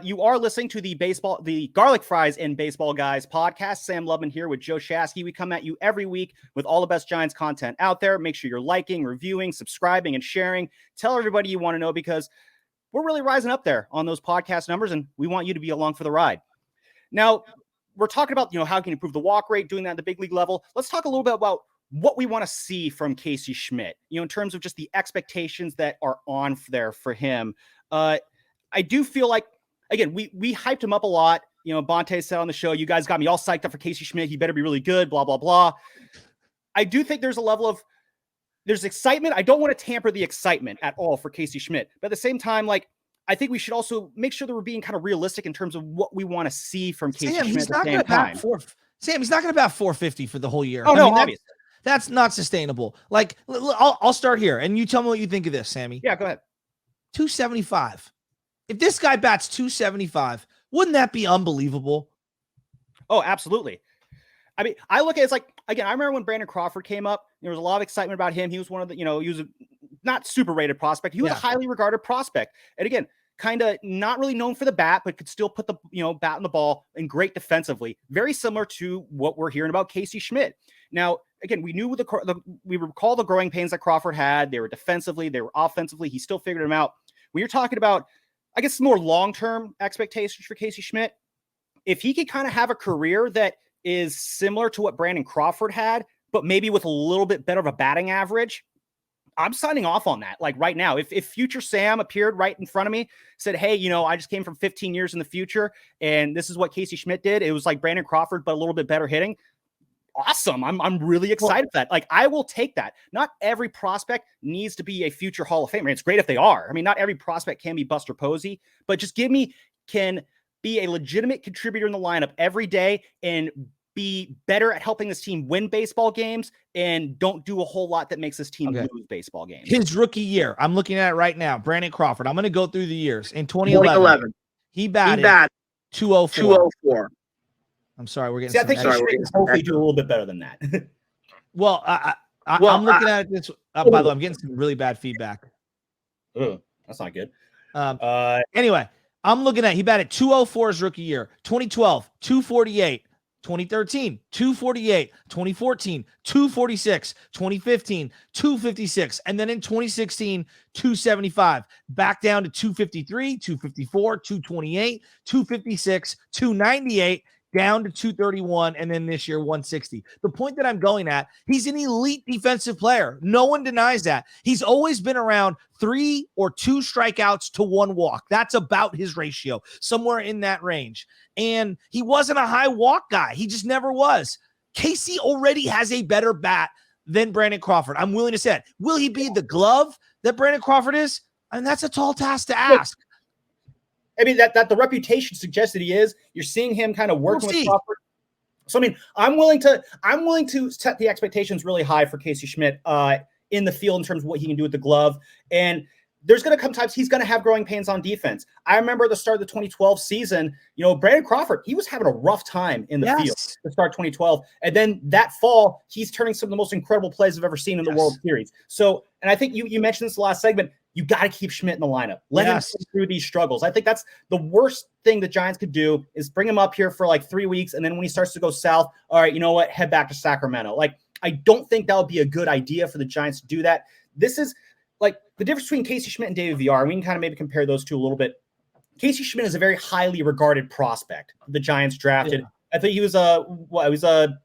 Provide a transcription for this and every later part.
You are listening to the Garlic Fries and Baseball Guys podcast. Sam Lubman here with Joe Shasky. We come at you every week with all the best Giants content out there. Make sure you're liking, reviewing, subscribing, and sharing. Tell everybody you want to know, because we're really rising up there on those podcast numbers, and we want you to be along for the ride. Now, we're talking about, how can you improve the walk rate, doing that at the big league level. Let's talk a little bit about what we want to see from Casey Schmitt, in terms of just the expectations that are on there for him. I do feel like, again, we hyped him up a lot. Bonte said on the show, you guys got me all psyched up for Casey Schmitt. He better be really good, blah, blah, blah. I do think there's a level of, there's excitement. I don't want to tamper the excitement at all for Casey Schmitt. But at the same time, I think we should also make sure that we're being kind of realistic in terms of what we want to see from Casey Schmitt at the same time. Sam, he's not going to bat 450 for the whole year. Oh, no, obviously. That's not sustainable. I'll start here, and you tell me what you think of this, Sammy. Yeah, go ahead. 275. If this guy bats 275, wouldn't that be unbelievable? Oh, absolutely. I mean, I look at it, again, I remember when Brandon Crawford came up, there was a lot of excitement about him. He was one of the, he was a not super rated prospect. He was a highly regarded prospect. And again, kind of not really known for the bat, but could still put the, bat in the ball, and great defensively. Very similar to what we're hearing about Casey Schmitt. Now, again, we knew we recall the growing pains that Crawford had. They were defensively, they were offensively. He still figured them out. When you're talking about, I guess, more long-term expectations for Casey Schmitt, if he could kind of have a career that is similar to what Brandon Crawford had, but maybe with a little bit better of a batting average, I'm signing off on that. Right now, if future Sam appeared right in front of me, said, hey, I just came from 15 years in the future, and this is what Casey Schmitt did. It was like Brandon Crawford, but a little bit better hitting. Awesome. I'm really excited for that. I will take that. Not every prospect needs to be a future Hall of Famer. It's great if they are. I mean, not every prospect can be Buster Posey, but just can be a legitimate contributor in the lineup every day and be better at helping this team win baseball games, and don't do a whole lot that makes this team lose baseball games. His rookie year, I'm looking at it right now. Brandon Crawford. I'm going to go through the years. In 2011. He batted 204. I'm sorry, we're getting. I think hopefully do a little bit better than that. Well, I'm looking at this. By the way, I'm getting some really bad feedback. That's not good. Anyway, I'm looking at, he batted 204 his rookie year. 2012, 248. 2013, 248, 2014, 246, 2015, 256, and then in 2016, 275, back down to 253, 254, 228, 256, 298, down to 231, and then this year 160. The point that I'm going at, he's an elite defensive player. No one denies that. He's always been around 3 or 2 strikeouts to 1 walk. That's about his ratio, somewhere in that range. And he wasn't a high walk guy. He just never was. Casey already has a better bat than Brandon Crawford. I'm willing to say it. Will he be the glove that Brandon Crawford is? And that's a tall task to ask. I mean, that the reputation suggests that he is. You're seeing him kind of working with Crawford. So, I mean, I'm willing to set the expectations really high for Casey Schmitt in the field in terms of what he can do with the glove. And there's going to come times he's going to have growing pains on defense. I remember at the start of the 2012 season, Brandon Crawford, he was having a rough time in the field to start 2012. And then that fall, he's turning some of the most incredible plays I've ever seen in the World Series. So, and I think you mentioned this last segment, you got to keep Schmitt in the lineup. Let him go through these struggles. I think that's the worst thing the Giants could do, is bring him up here for 3 weeks. And then when he starts to go south, all right, you know what? Head back to Sacramento. I don't think that would be a good idea for the Giants to do that. This is the difference between Casey Schmitt and David Villar. We can kind of maybe compare those two a little bit. Casey Schmitt is a very highly regarded prospect the Giants drafted. Yeah. I think he was a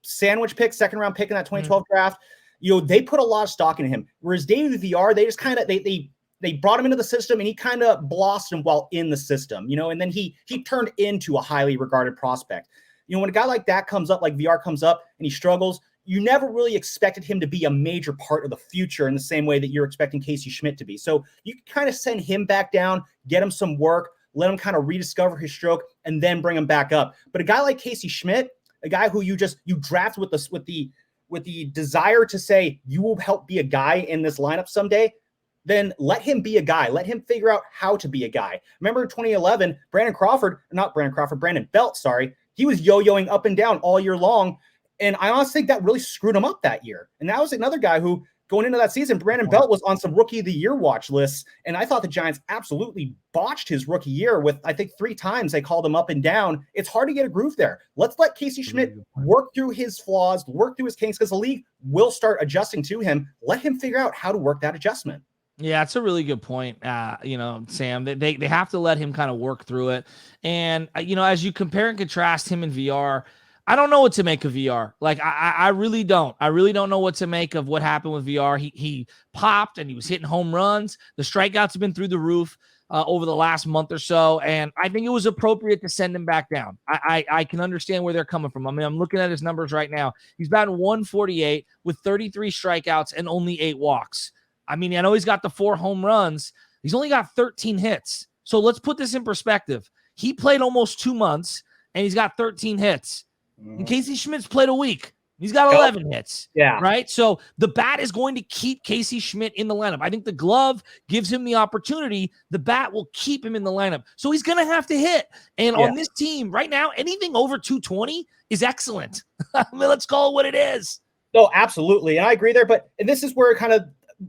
sandwich pick, second round pick in that 2012 draft. They put a lot of stock into him. Whereas David Villar, they just kind of they brought him into the system, and he kind of blossomed while in the system, and then he turned into a highly regarded prospect. When a guy like that comes up, like Villar comes up and he struggles, you never really expected him to be a major part of the future in the same way that you're expecting Casey Schmitt to be. So you can kind of send him back down, get him some work, let him kind of rediscover his stroke, and then bring him back up. But a guy like Casey Schmitt, a guy who you draft with the desire to say you will help be a guy in this lineup someday, then let him be a guy. Let him figure out how to be a guy. Remember in 2011, Brandon Belt, he was yo-yoing up and down all year long. And I honestly think that really screwed him up that year. And that was another guy who going into that season, Brandon Belt was on some rookie of the year watch lists. And I thought the Giants absolutely botched his rookie year with, I think 3 times they called him up and down. It's hard to get a groove there. Let's let Casey Schmitt work through his flaws, work through his kinks, because the league will start adjusting to him. Let him figure out how to work that adjustment. Yeah, it's a really good point. Sam, they have to let him kind of work through it. And, as you compare and contrast him in VR, I don't know what to make of VR. Like, I really don't. I really don't know what to make of what happened with VR. He popped and he was hitting home runs. The strikeouts have been through the roof over the last month or so. And I think it was appropriate to send him back down. I can understand where they're coming from. I mean, I'm looking at his numbers right now. He's batting 148 with 33 strikeouts and only 8 walks. I mean, I know he's got the 4 home runs. He's only got 13 hits. So let's put this in perspective. He played almost 2 months, and he's got 13 hits. And Casey Schmitt's played a week. He's got 11 hits. Yeah. Right? So the bat is going to keep Casey Schmitt in the lineup. I think the glove gives him the opportunity. The bat will keep him in the lineup. So he's going to have to hit. And on this team right now, anything over 220 is excellent. I mean, let's call it what it is. No, absolutely. And I agree there. And this is where kind of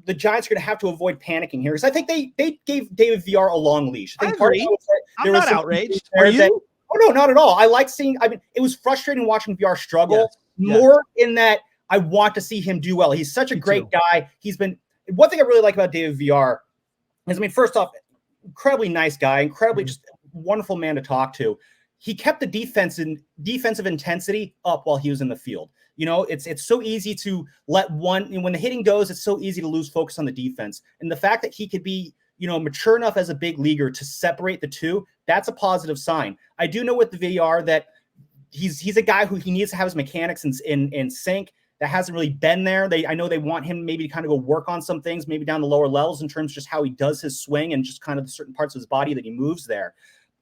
the Giants are going to have to avoid panicking here, because I think they gave David VR a long leash. I think I'm not outraged. Are you? Oh, no, not at all. I like seeing, it was frustrating watching VR struggle more in that I want to see him do well. He's such a great guy. One thing I really like about David VR is, first off, incredibly nice guy, incredibly just wonderful man to talk to. He kept the defensive intensity up while he was in the field. It's so easy to let when the hitting goes, it's so easy to lose focus on the defense. And the fact that he could be, mature enough as a big leaguer to separate the two, that's a positive sign. I do know with the VR that he's a guy who he needs to have his mechanics in sync. That hasn't really been there. I know they want him maybe to kind of go work on some things, maybe down the lower levels in terms of just how he does his swing and just kind of the certain parts of his body that he moves there.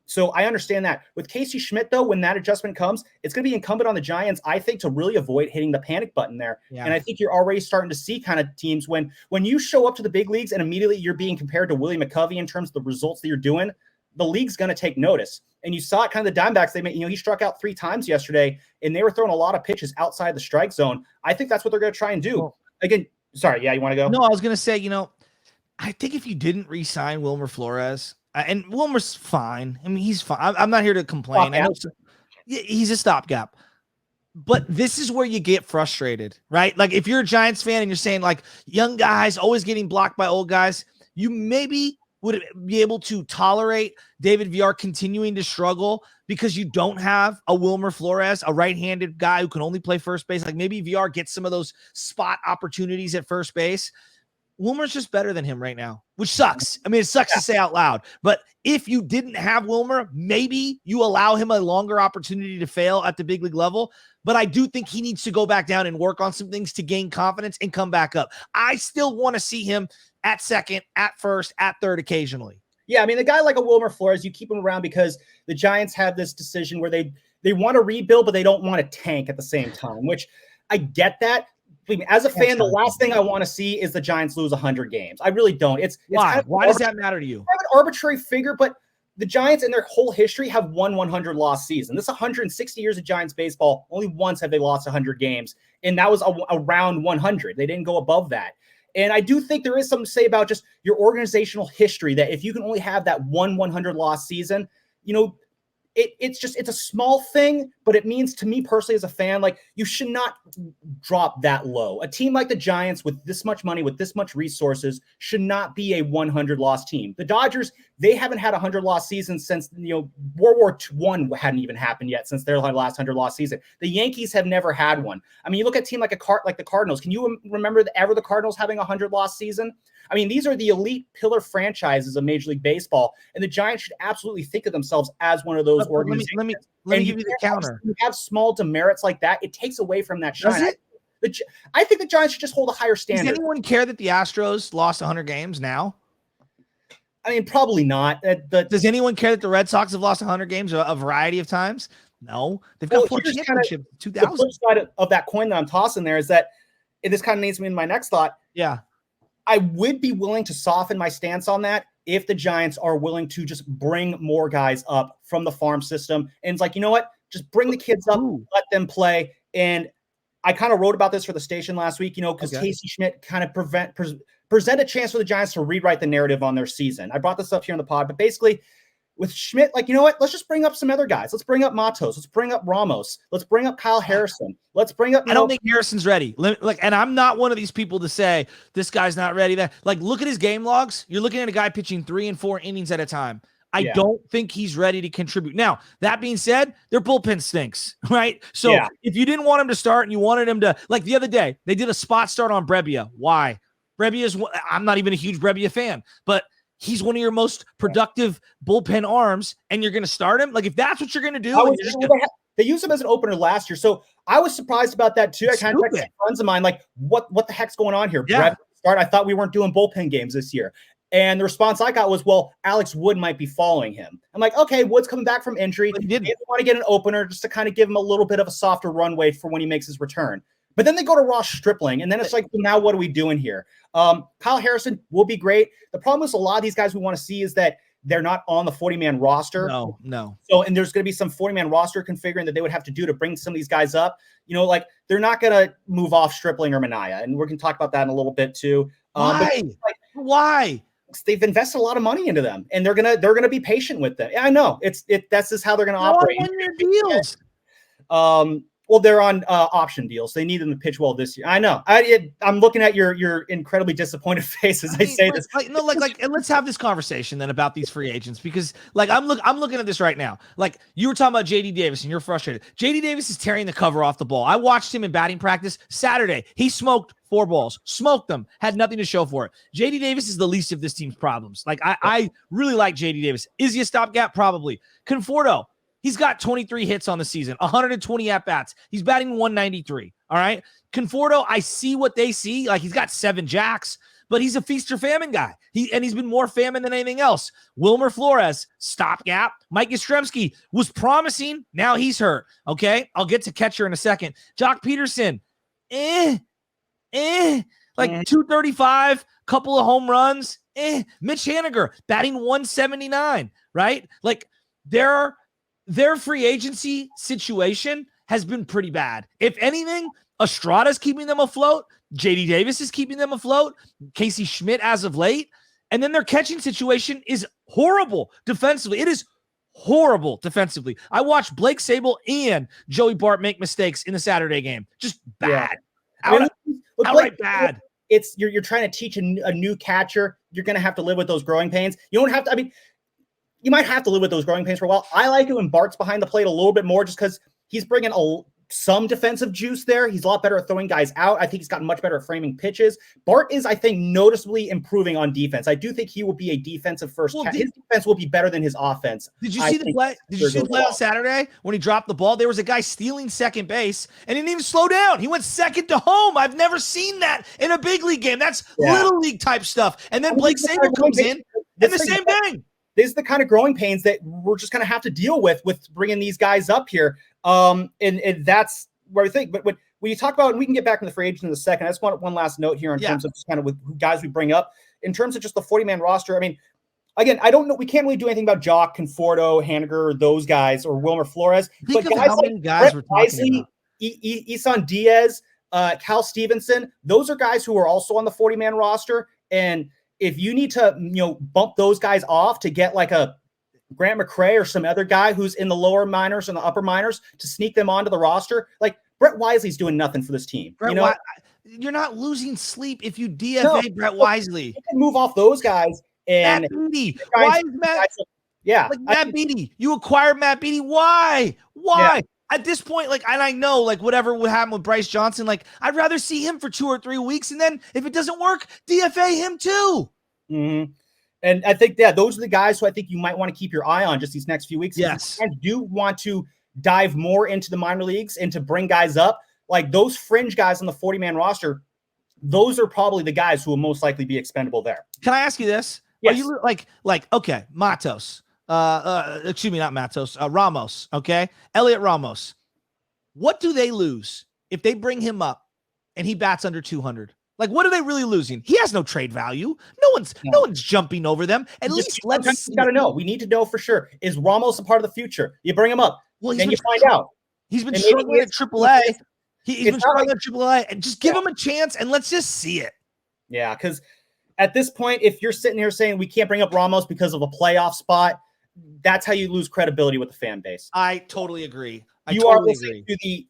So I understand that. With Casey Schmitt, though, when that adjustment comes, it's going to be incumbent on the Giants, I think, to really avoid hitting the panic button there. Yeah. And I think you're already starting to see kind of teams when you show up to the big leagues and immediately you're being compared to Willie McCovey in terms of the results that you're doing, the league's going to take notice. And you saw it kind of the Diamondbacks. He struck out 3 times yesterday, and they were throwing a lot of pitches outside the strike zone. I think that's what they're going to try and do. Well, again, sorry, yeah, you want to go? No, I was going to say, I think if you didn't re-sign Wilmer Flores, and Wilmer's fine. I mean, he's fine. I'm not here to complain. I know he's a stopgap. But this is where you get frustrated, right? Like, if you're a Giants fan and you're saying, like, young guys always getting blocked by old guys, you maybe would be able to tolerate David VR continuing to struggle because you don't have a Wilmer Flores, a right-handed guy who can only play first base. Like, maybe VR gets some of those spot opportunities at first base. Wilmer's just better than him right now, which sucks. I mean, it sucks to say out loud, but if you didn't have Wilmer, maybe you allow him a longer opportunity to fail at the big league level. But I do think he needs to go back down and work on some things to gain confidence and come back up. I still want to see him at second, at first, at third occasionally. Yeah, I mean, the guy like a Wilmer Flores, you keep him around because the Giants have this decision where they want to rebuild, but they don't want to tank at the same time, which I get that. As a fan, the last thing I want to see is the Giants lose 100 games. I really don't. It's why? Why does that matter to you? I have an arbitrary figure, but the Giants in their whole history have won 100 loss season. This is 160 years of Giants baseball. Only once have they lost 100 games, and that was around 100. They didn't go above that. And I do think there is something to say about just your organizational history, that if you can only have that 100 loss season, it's a small thing, but it means to me personally as a fan, like, you should not drop that low. A team like the Giants with this much money, with this much resources, should not be a 100 loss team. The Dodgers, they haven't had 100 loss season since, World War I hadn't even happened yet since their last 100 loss season. The Yankees have never had one. I mean, you look at a team like the Cardinals. Can you remember ever the Cardinals having a 100 loss season? I mean, these are the elite pillar franchises of Major League Baseball, and the Giants should absolutely think of themselves as one of those organizations. Let me give you the counter. You have small demerits like that, it takes away from that shine. I think the Giants should just hold a higher standard. Does anyone care that the Astros lost 100 games now? I mean, probably not. Does anyone care that the Red Sox have lost 100 games a variety of times? No. They've got 4 championships. 2000. The flip side of that coin that I'm tossing there is that, and this kind of leads me into my next thought. Yeah. I would be willing to soften my stance on that if the Giants are willing to just bring more guys up from the farm system. And it's like, you know what? Just bring the kids up, let them play. And I kind of wrote about this for the station last week, because Casey Schmitt kind of present a chance for the Giants to rewrite the narrative on their season. I brought this up here on the pod, but basically with Schmitt, like, you know what? Let's just bring up some other guys. Let's bring up Matos. Let's bring up Ramos. Let's bring up Kyle Harrison. Let's bring up. I don't think Harrison's ready. And I'm not one of these people to say this guy's not ready. Look at his game logs. You're looking at a guy pitching 3 and 4 innings at a time. I don't think he's ready to contribute. Now, that being said, their bullpen stinks, right? So if you didn't want him to start and you wanted him to, like the other day, they did a spot start on Brebbia. Why? I'm not even a huge Brebbia fan, but he's one of your most productive bullpen arms, and you're going to start him? Like, if that's what you're going to do. They used him as an opener last year, so I was surprised about that too. I kind of texted friends of mine, like, what the heck's going on here? Yeah. Start. I thought we weren't doing bullpen games this year. And the response I got was, well, Alex Wood might be following him. I'm like, okay, Wood's coming back from injury. They want to get an opener just to kind of give him a little bit of a softer runway for when he makes his return. But then they go to Ross Stripling, and then it's like, now what are we doing here? Kyle Harrison will be great. The problem is a lot of these guys we want to see is that they're not on the 40-man roster. No. So, and there's going to be some 40-man roster configuring that they would have to do to bring some of these guys up. Like, they're not going to move off Stripling or Minaya, and we're going to talk about that in a little bit too. Why? They've invested a lot of money into them, and they're gonna be patient with them. I know that's just how they're gonna operate. On your deals. Well, they're on option deals. They need them to pitch well this year. I know. I'm looking at your incredibly disappointed face as I say this. And let's have this conversation then about these free agents, because I'm looking at this right now. Like, you were talking about JD Davis and you're frustrated. JD Davis is tearing the cover off the ball. I watched him in batting practice Saturday. He smoked 4 balls, smoked them, had nothing to show for it. JD Davis is the least of this team's problems. Like, I really like JD Davis. Is he a stopgap? Probably. Conforto. He's got 23 hits on the season, 120 at-bats. He's batting 193, all right? Conforto, I see what they see. Like, he's got 7 jacks, but he's a feast or famine guy. He's been more famine than anything else. Wilmer Flores, stopgap. Mike Yastrzemski was promising. Now he's hurt, okay? I'll get to catcher in a second. Jock Peterson, like 235, couple of home runs, Mitch Haniger, batting 179, right? Like, their free agency situation has been pretty bad. If anything, Estrada's keeping them afloat. JD Davis is keeping them afloat. Casey Schmitt as of late. And then their catching situation is horrible defensively. It is horrible defensively. I watched Blake Sable and Joey Bart make mistakes in the Saturday game. Just bad. Yeah. Outright bad. It's you're trying to teach a new catcher. You're going to have to live with those growing pains. You don't have to, you might have to live with those growing pains for a while. I like it when Bart's behind the plate a little bit more just because he's bringing some defensive juice there. He's a lot better at throwing guys out. I think he's gotten much better at framing pitches. Bart is, I think, noticeably improving on defense. I do think he will be a defensive first. His defense will be better than his offense. Did you see the play? Did you see the play on Saturday when he dropped the ball? There was a guy stealing second base, and he didn't even slow down. He went second to home. I've never seen that in a big league game. That's little league type stuff. And then Blake Sable comes in, and the same thing. This is the kind of growing pains that we're just going to have to deal with bringing these guys up here. And that's where I think. But when you talk about, and we can get back to the free agent in a second, I just want one last note here in terms of just kind of with guys we bring up. In terms of just the 40-man roster, again, I don't know. We can't really do anything about Jock, Conforto, Haniger, those guys, or Wilmer Flores. But guys like Brett Wisely, Isan Diaz, Cal Stevenson, those are guys who are also on the 40-man roster. And if you need to, bump those guys off to get like a Grant McCray or some other guy who's in the lower minors and the upper minors to sneak them onto the roster, like Brett Wisely's doing nothing for this team. You're not losing sleep if you DFA Brett Wisely. You can move off those guys and Matt Beatty. Why is Matt? Matt Beatty. You acquired Matt Beatty. Why? Yeah. At this point, and I know, whatever would happen with Bryce Johnson, I'd rather see him for 2 or 3 weeks, and then if it doesn't work, DFA him too. Mm-hmm. And I think those are the guys who I think you might want to keep your eye on just these next few weeks. Yes, I do want to dive more into the minor leagues and to bring guys up like those fringe guys on the 40-man roster. Those are probably the guys who will most likely be expendable there. Can I ask you this? Yes. Are you okay, Matos? Excuse me, not Matos. Ramos. Okay, Elliot Ramos. What do they lose if they bring him up and he bats under 200? What are they really losing? He has no trade value. No one's jumping over them. At least let's got to know. We need to know for sure. Is Ramos a part of the future? You bring him up, and you find out. He's been struggling at AAA. He's been struggling at AAA, and just give him a chance and let's just see it. Yeah, because at this point, if you're sitting here saying we can't bring up Ramos because of a playoff spot, that's how you lose credibility with the fan base. I totally agree. You are listening to the